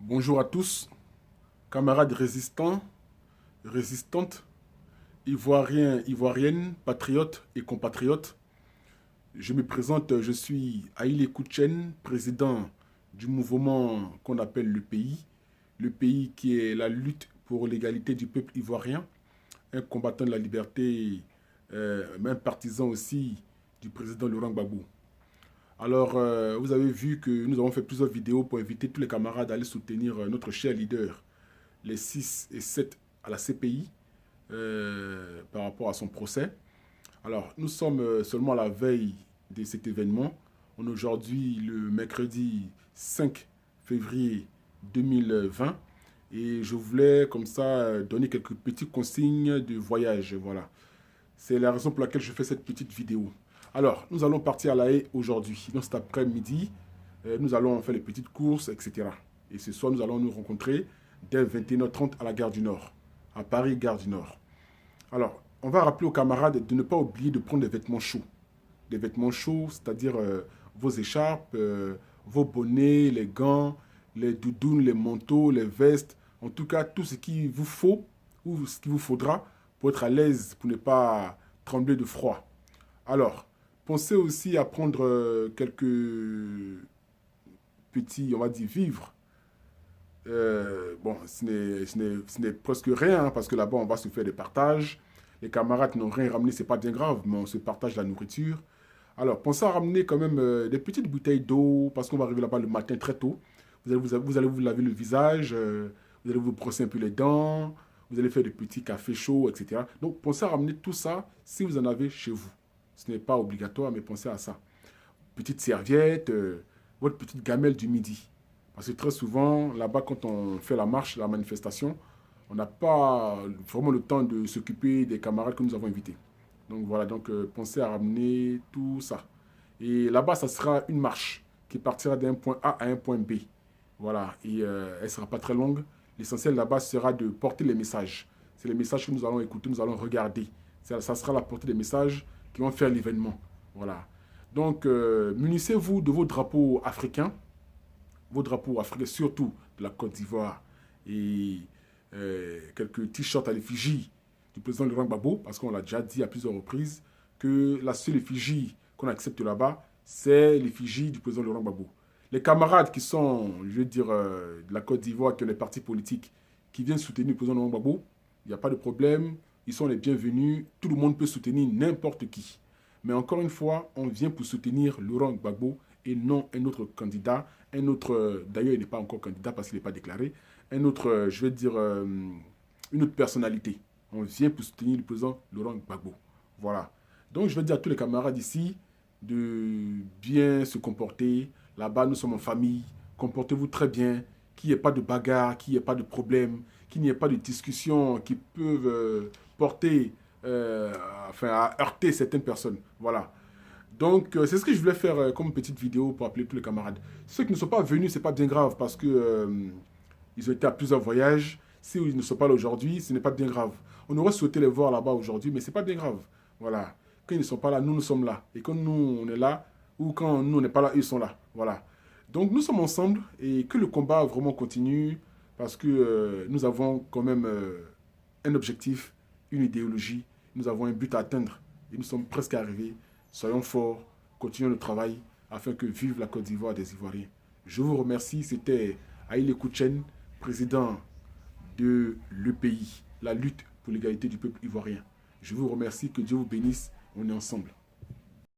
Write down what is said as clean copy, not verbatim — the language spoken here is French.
Bonjour à tous, camarades résistants, résistantes, ivoiriens, ivoiriennes, patriotes et compatriotes. Je me présente, je suis Haïlé Kouchen, président du mouvement qu'on appelle le pays qui est la lutte pour l'égalité du peuple ivoirien, un combattant de la liberté, un partisan aussi du président Laurent Gbagbo. Alors, vous avez vu que nous avons fait plusieurs vidéos pour inviter tous les camarades à aller soutenir notre cher leader, les 6 et 7 à la CPI, par rapport à son procès. Alors, nous sommes seulement à la veille de cet événement. On est aujourd'hui le mercredi 5 février 2020 et je voulais comme ça donner quelques petites consignes de voyage. Voilà. C'est la raison pour laquelle je fais cette petite vidéo. Alors, nous allons partir à La Haye aujourd'hui. Donc, cet après-midi, nous allons faire les petites courses, etc. Et ce soir, nous allons nous rencontrer dès 21h30 à la gare du Nord, à Paris, gare du Nord. Alors, on va rappeler aux camarades de ne pas oublier de prendre des vêtements chauds. Des vêtements chauds, c'est-à-dire vos écharpes, vos bonnets, les gants, les doudounes, les manteaux, les vestes. En tout cas, tout ce qu'il vous faut ou ce qu'il vous faudra pour être à l'aise, pour ne pas trembler de froid. Alors, pensez aussi à prendre quelques petits, on va dire, vivres. Bon, ce n'est presque rien, hein, parce que là-bas, on va se faire des partages. Les camarades n'ont rien ramené, c'est pas bien grave, mais on se partage la nourriture. Alors, pensez à ramener quand même des petites bouteilles d'eau, parce qu'on va arriver là-bas le matin très tôt. Vous allez vous laver le visage, vous allez vous brosser un peu les dents, vous allez faire des petits cafés chauds, etc. Donc, pensez à ramener tout ça si vous en avez chez vous. Ce n'est pas obligatoire, mais pensez à ça. Petite serviette, votre petite gamelle du midi. Parce que très souvent, là-bas, quand on fait la marche, la manifestation, on n'a pas vraiment le temps de s'occuper des camarades que nous avons invités. Donc voilà, donc pensez à ramener tout ça. Et là-bas, ça sera une marche qui partira d'un point A à un point B. Voilà, et elle ne sera pas très longue. L'essentiel là-bas sera de porter les messages. C'est les messages que nous allons écouter, nous allons regarder. Ça sera la portée des messages qui vont faire l'événement. Voilà. Donc, munissez-vous de vos drapeaux africains, surtout de la Côte d'Ivoire, et quelques t-shirts à l'effigie du président Laurent Gbagbo, parce qu'on l'a déjà dit à plusieurs reprises, que la seule effigie qu'on accepte là-bas, c'est l'effigie du président Laurent Gbagbo. Les camarades qui sont, je veux dire, de la Côte d'Ivoire, qui ont les partis politiques, qui viennent soutenir le président Laurent Gbagbo, il n'y a pas de problème, ils sont les bienvenus, tout le monde peut soutenir n'importe qui. Mais encore une fois, on vient pour soutenir Laurent Gbagbo et non un autre candidat, un autre, d'ailleurs il n'est pas encore candidat parce qu'il n'est pas déclaré, un autre, je vais dire, une autre personnalité. On vient pour soutenir le président Laurent Gbagbo. Voilà. Donc je vais dire à tous les camarades ici de bien se comporter. Là-bas, nous sommes en famille. Comportez-vous très bien. Qu'il n'y ait pas de bagarre, qu'il n'y ait pas de problème, qu'il n'y ait pas de discussions qui peuvent porter, enfin, à heurter certaines personnes. Voilà. Donc, c'est ce que je voulais faire comme petite vidéo pour appeler tous les camarades. Ceux qui ne sont pas venus, ce n'est pas bien grave parce que ils ont été à plusieurs voyages. Si ils ne sont pas là aujourd'hui, ce n'est pas bien grave. On aurait souhaité les voir là-bas aujourd'hui, mais ce n'est pas bien grave. Voilà. Quand ils ne sont pas là, nous, nous sommes là. Et quand nous, on est là, ou quand nous, on n'est pas là, ils sont là. Voilà. Donc, nous sommes ensemble et que le combat vraiment continue parce que nous avons quand même un objectif, une idéologie. Nous avons un but à atteindre et nous sommes presque arrivés. Soyons forts, continuons le travail afin que vive la Côte d'Ivoire des Ivoiriens. Je vous remercie. C'était Haïlé Kouchen, président de l'EPI, la lutte pour l'égalité du peuple ivoirien. Je vous remercie, que Dieu vous bénisse, on est ensemble.